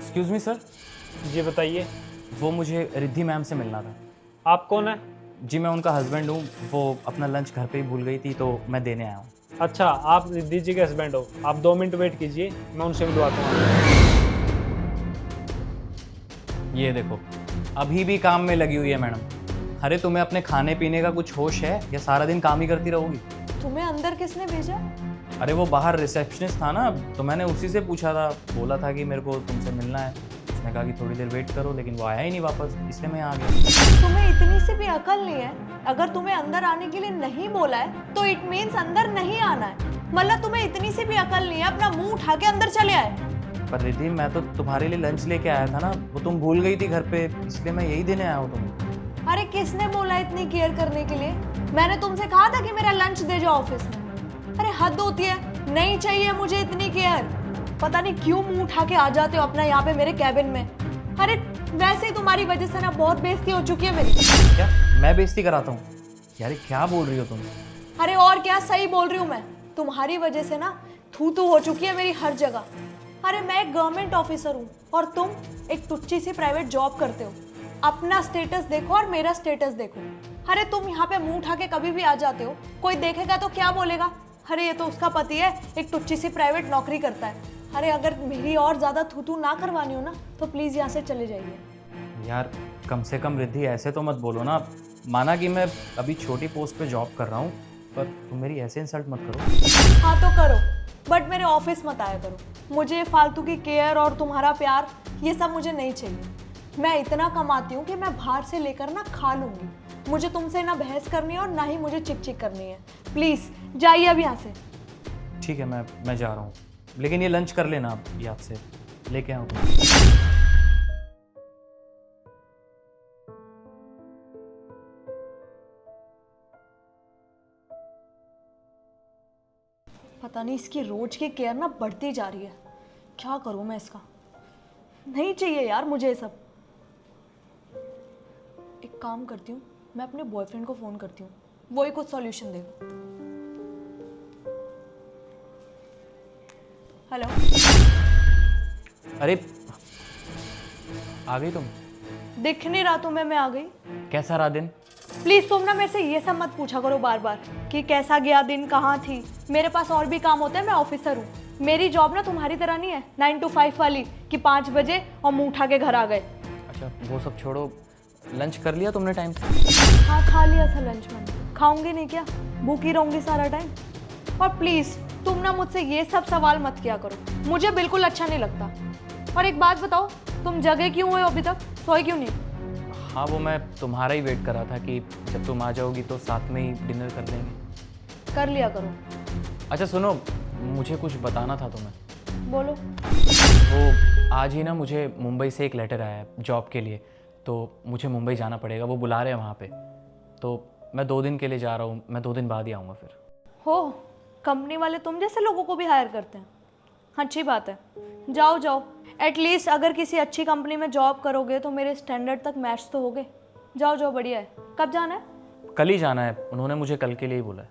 Excuse me sir, जी बताइए। वो मुझे रिद्धि मैम से मिलना था। आप कौन है? जी मैं उनका हस्बैंड हूँ, वो अपना लंच घर पे ही भूल गई थी तो मैं देने आया हूँ। अच्छा, आप रिद्धि जी के हस्बैंड हो। आप 2 मिनट वेट कीजिए, मैं उनसे मिलवाता हूँ। ये देखो, अभी भी काम में लगी हुई है मैडम। अरे तुम्हें अपने खाने पीने का कुछ होश है या सारा दिन काम ही करती रहोगी? तुम्हें अंदर किसने भेजा? अरे वो बाहर रिसेप्शनिस्ट था ना, तो मैंने उसी से पूछा था, बोला था कि मेरे को तुमसे मिलना है। उसने कहा कि थोड़ी देर वेट करो, लेकिन वो आया ही नहीं वापस, इसलिए मैं आ गया। तुम्हें इतनी सी भी अकल नहीं है? अगर तुम्हें अंदर आने के लिए नहीं बोला है तो इट मीन्स अंदर नहीं आना है। मतलब तुम्हें इतनी सी भी अकल नहीं है, अपना मुंह उठा के अंदर चले आए। पर रिद्धि मैं तो तुम्हारे लिए लंच लेके आया था ना, वो तुम भूल गई थी घर पे, इसलिए मैं यही देने आया हूँ तुम्हें। अरे किसने बोला इतनी केयर करने के लिए? मैंने तुमसे कहा था कि मेरा लंच दे जाओ ऑफिस में। अरे हद होती है, नहीं चाहिए मुझे इतनी केयर। पता नहीं क्यों मुंह उठा के आ जाते हो अपना यहाँ पे मेरे कैबिन में। अरे वैसे ही तुम्हारी वजह से ना बहुत बेइज्जती हो चुकी है मेरी। क्या मैं बेइज्जती कराता हूँ? यार क्या बोल रही हो तुम? अरे और क्या, सही बोल रही हूँ मैं। तुम्हारी वजह से ना थू थू हो चुकी है मेरी हर जगह। अरे मैं एक गवर्नमेंट ऑफिसर हूँ और तुम एक टुच्ची सी प्राइवेट जॉब करते हो। अपना स्टेटस देखो और मेरा स्टेटस देखो। अरे तुम यहाँ पे मुंह उठा के कभी भी आ जाते हो, कोई देखेगा तो क्या बोलेगा? अरे ये तो उसका पति है, एक टुच्ची सी प्राइवेट नौकरी करता है। अरे अगर मेरी और ज्यादा थू थू ना करवानी हो ना तो प्लीज यहाँ से चले जाइए। यार कम से कम रिद्धि ऐसे तो मत बोलो ना। माना कि मैं अभी छोटी पोस्ट पे जॉब कर रहा हूँ, पर तुम मेरी ऐसे इंसल्ट मत करो। हाँ तो करो, बट मेरे ऑफिस मत आया करो। मुझे फालतू की केयर और तुम्हारा प्यार ये सब मुझे नहीं चाहिए। मैं इतना कमाती हूँ कि मैं बाहर से लेकर ना खा लूंगी। मुझे तुमसे ना बहस करनी है और ना ही मुझे चिक चिक करनी है। प्लीज जाइए अब यहाँ से। ठीक है मैं जा रहा हूँ, लेकिन ये लंच कर लेना आप याद से, लेके आऊँ तुम। पता नहीं इसकी रोज की केयर ना बढ़ती जा रही है। क्या करूँ मैं इसका? नहीं चाहिए यार मुझे ये सब। एक काम करती हूँ, मैं अपने बॉयफ्रेंड को फोन करती हूँ, वो ही कुछ सॉल्यूशन देगा। हेलो। अरे आ गई तुम? दिख नहीं रहा तुम्हें मैं आ गई? कैसा रहा दिन? प्लीज तुम ना मेरे से ये सब मत पूछा करो बार बार कि कैसा गया दिन, कहाँ थी। मेरे पास और भी काम होते हैं, मैं ऑफिसर हूँ। मेरी जॉब ना तुम्हारी तरह नहीं है 9 to 5 वाली कि 5 बजे और मुंह उठा के घर आ गए। अच्छा वो सब छोड़ो, लंच कर लिया तुमने टाइम से? हाँ खा लिया था लंच मैंने। खाऊंगी नहीं क्या? भूखी रहूंगी सारा टाइम। और प्लीज तुम ना मुझसे ये सब सवाल मत किया करो, मुझे बिल्कुल अच्छा नहीं लगता। और एक बात बताओ, तुम जगे क्यों हुए अभी तक? सोए क्यों नहीं? हाँ वो मैं तुम्हारा ही वेट कर रहा था कि जब तुम आ जाओगी तो साथ में ही डिनर कर लेंगे। कर लिया करो। अच्छा सुनो, मुझे कुछ बताना था तुम्हें। बोलो। वो आज ही ना मुझे मुंबई से एक लेटर आया है जॉब के लिए, तो मुझे मुंबई जाना पड़ेगा, वो बुला रहे हैं वहाँ पे। तो मैं 2 दिन के लिए जा रहा हूँ, मैं 2 दिन बाद ही आऊँगा फिर। हो, कंपनी वाले तुम जैसे लोगों को भी हायर करते हैं? अच्छी बात है, जाओ जाओ। एटलीस्ट अगर किसी अच्छी कंपनी में जॉब करोगे तो मेरे स्टैंडर्ड तक मैच तो होगे। जाओ जाओ, बढ़िया है। कब जाना है? कल ही जाना है, उन्होंने मुझे कल के लिए ही बोला है।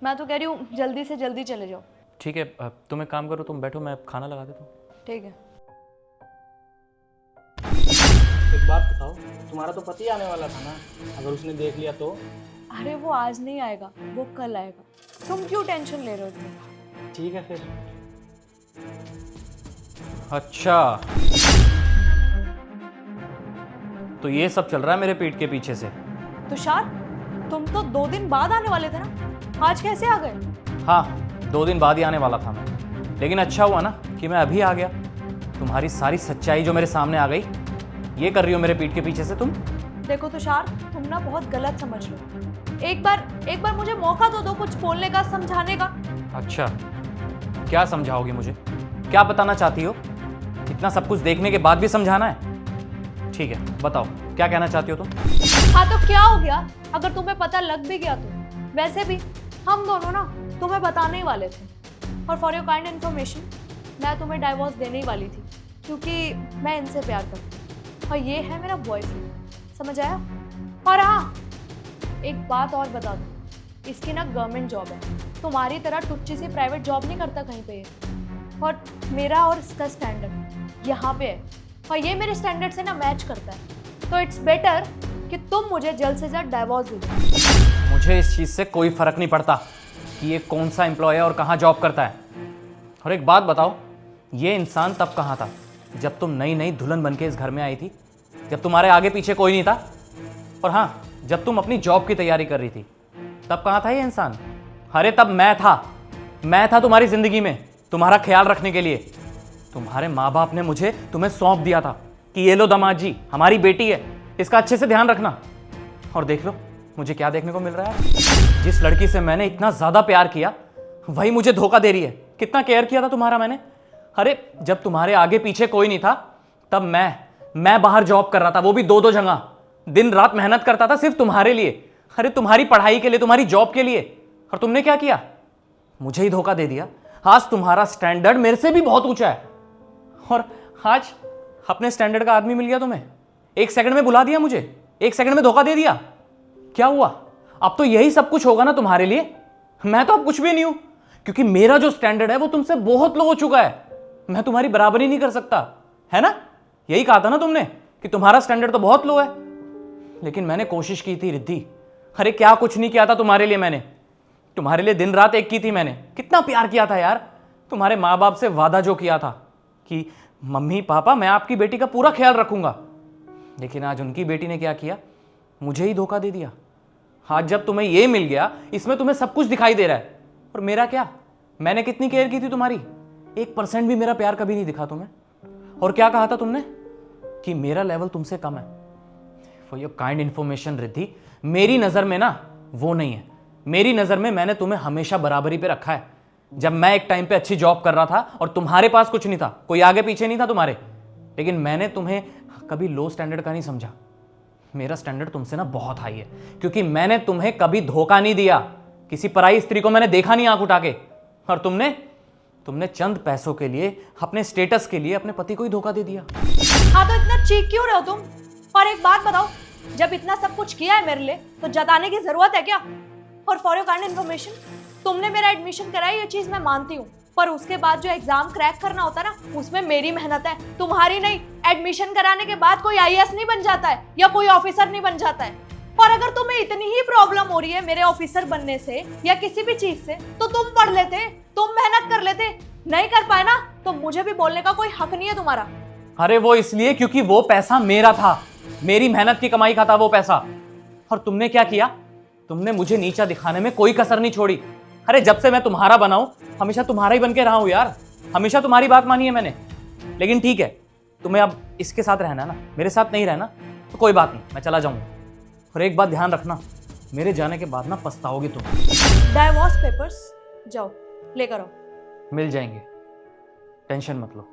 मैं तो कह रही हूँ जल्दी से जल्दी चले जाओ। ठीक है, तुम एक काम करो, तुम बैठो, मैं खाना लगा देता हूँ। ठीक है। एक बात बताओ, तुम्हारा तो पति आने वाला था ना, अगर उसने देख लिया तो? अरे वो आज नहीं आएगा, वो कल आएगा। तुम क्यों टेंशन ले रहे हो इतनी? ठीक है फिर। अच्छा तो ये सब चल रहा है मेरे पीठ के पीछे से? तुषार, तुम तो 2 दिन बाद आने वाले थे ना, आज कैसे आ गए? हाँ 2 दिन बाद ही आने वाला था मैं, लेकिन अच्छा हुआ ना कि मैं अभी आ गया। तुम्हारी सारी सच्चाई जो मेरे सामने आ गई, ये कर रही हो मेरे पीठ के पीछे से तुम। देखो तुषार, तुम ना बहुत गलत समझ रहे हो। एक बार मुझे मौका तो दो कुछ बोलने का, समझाने का। अच्छा क्या समझाओगी मुझे? क्या बताना चाहती हो? इतना सब कुछ देखने के बाद भी समझाना है? ठीक है बताओ, क्या कहना चाहती हो तुम? हाँ तो क्या हो गया अगर तुम्हें पता लग भी गया तो? वैसे भी हम दोनों ना तुम्हें बताने ही वाले थे। और फॉर योर काइंड इन्फॉर्मेशन, मैं तुम्हें डाइवोर्स देने ही वाली थी, क्योंकि मैं इनसे प्यार करती हूँ और ये है मेरा बॉयफ्रेंड। समझ आया? और हाँ, एक बात और बता दूँ, इसकी ना गवर्नमेंट जॉब है, तुम्हारी तरह टुच्ची से प्राइवेट जॉब नहीं करता कहीं पे। और मेरा और इसका स्टैंडर्ड यहाँ पे है और ये मेरे स्टैंडर्ड से ना मैच करता है। तो इट्स बेटर कि तुम मुझे जल्द से जल्द डाइवोर्स दे दो। मुझे इस चीज़ से कोई फ़र्क नहीं पड़ता कि ये कौन सा एम्प्लॉय है और कहाँ जॉब करता है। और एक बात बताओ, ये इंसान तब कहाँ था जब तुम नई नई दुल्हन बन के इस घर में आई थी, जब तुम्हारे आगे पीछे कोई नहीं था? और हाँ, जब तुम अपनी जॉब की तैयारी कर रही थी तब कहाँ था ये इंसान? अरे तब मैं था तुम्हारी ज़िंदगी में, तुम्हारा ख्याल रखने के लिए। तुम्हारे माँ बाप ने मुझे तुम्हें सौंप दिया था कि ये लो दामाद जी, हमारी बेटी है, इसका अच्छे से ध्यान रखना। और देख लो मुझे क्या देखने को मिल रहा है। जिस लड़की से मैंने इतना ज़्यादा प्यार किया वही मुझे धोखा दे रही है। कितना केयर किया था तुम्हारा मैंने। अरे जब तुम्हारे आगे पीछे कोई नहीं था तब मैं बाहर जॉब कर रहा था, वो भी दो जगह, दिन रात मेहनत करता था सिर्फ तुम्हारे लिए। अरे तुम्हारी पढ़ाई के लिए, तुम्हारी जॉब के लिए। और तुमने क्या किया? मुझे ही धोखा दे दिया। आज तुम्हारा स्टैंडर्ड मेरे से भी बहुत ऊंचा है और आज अपने स्टैंडर्ड का आदमी मिल गया तुम्हें। एक सेकंड में बुला दिया मुझे, एक सेकंड में धोखा दे दिया। क्या हुआ? अब तो यही सब कुछ होगा ना तुम्हारे लिए। मैं तो अब कुछ भी नहीं हूं, क्योंकि मेरा जो स्टैंडर्ड है वो तुमसे बहुत लो हो चुका है। मैं तुम्हारी बराबरी नहीं कर सकता, है ना? यही कहा था ना तुमने कि तुम्हारा स्टैंडर्ड तो बहुत लो है। लेकिन मैंने कोशिश की थी रिद्धि। अरे क्या कुछ नहीं किया था तुम्हारे लिए मैंने। तुम्हारे लिए दिन रात एक की थी मैंने। कितना प्यार किया था यार। तुम्हारे माँ बाप से वादा जो किया था कि मम्मी पापा मैं आपकी बेटी का पूरा ख्याल रखूंगा, लेकिन आज उनकी बेटी ने क्या किया? मुझे ही धोखा दे दिया। आज जब तुम्हें ये मिल गया, इसमें तुम्हें सब कुछ दिखाई दे रहा है। और मेरा क्या? मैंने कितनी केयर की थी तुम्हारी? 1% भी मेरा प्यार कभी नहीं दिखा तुम्हें। और क्या कहा था तुमने? कि मेरा लेवल तुमसे कम है। For your kind information Riddhi, मेरी नज़र में ना वो नहीं है। मेरी नज़र में मैंने तुम्हें हमेशा बराबरी पे रखा है। जब मैं एक टाइम पे अच्छी जॉब कर रहा था और तुम्हारे पास कुछ नहीं था, कोई आगे पीछे नहीं था तुम्हारे, लेकिन मैंने तुम्हें कभी लो स्टैंडर्ड का नहीं समझा। मेरा स्टैंडर्ड तुमसे ना बहुत हाई है, क्योंकि मैंने तुम्हें कभी धोखा नहीं दिया। किसी पराई स्त्री को मैंने देखा नहीं आंख उठा के। और तुमने चंद पैसों के लिए, अपने स्टेटस के लिए अपने पति को ही धोखा दे दिया। हाँ तो इतना चीख क्यों रहे हो तुम? और एक बात बताओ, जब इतना सब कुछ किया है मेरे लिए तो जताने की जरूरत है क्या? और फॉर योर काइंड इन्फॉर्मेशन, तुमने मेरा एडमिशन कराई, ये चीज मैं मानती हूँ, पर उसके बाद जो एग्जाम क्रैक करना होता है ना, उसमें मेरी मेहनत है, तुम्हारी नहीं। एडमिशन कराने के बाद कोई आईएएस नहीं बन जाता है या कोई ऑफिसर नहीं बन जाता है। और अगर तुम्हें इतनी ही प्रॉब्लम हो रही है मेरे ऑफिसर बनने से या किसी भी चीज से, तो तुम पढ़ लेते, तुम मेहनत कर लेते। नहीं कर पाए ना तो मुझे भी बोलने का कोई हक नहीं है तुम्हारा। अरे वो इसलिए क्योंकि वो पैसा मेरा था, मेरी मेहनत की कमाई का था वो पैसा। और तुमने क्या किया? तुमने मुझे नीचा दिखाने में कोई कसर नहीं छोड़ी। अरे जब से मैं तुम्हारा बना हूं, हमेशा तुम्हारा ही बन के रहा हूं यार। हमेशा तुम्हारी बात मानी है मैंने। लेकिन ठीक है, तुम्हें अब इसके साथ रहना है ना, मेरे साथ नहीं रहना तो कोई बात नहीं, मैं चला जाऊंगा। और एक बात ध्यान रखना, मेरे जाने के बाद ना पछताओगी तुम। डाइवोर्स पेपर्स जाओ लेकर आओ। मिल जाएंगे, टेंशन मत लो।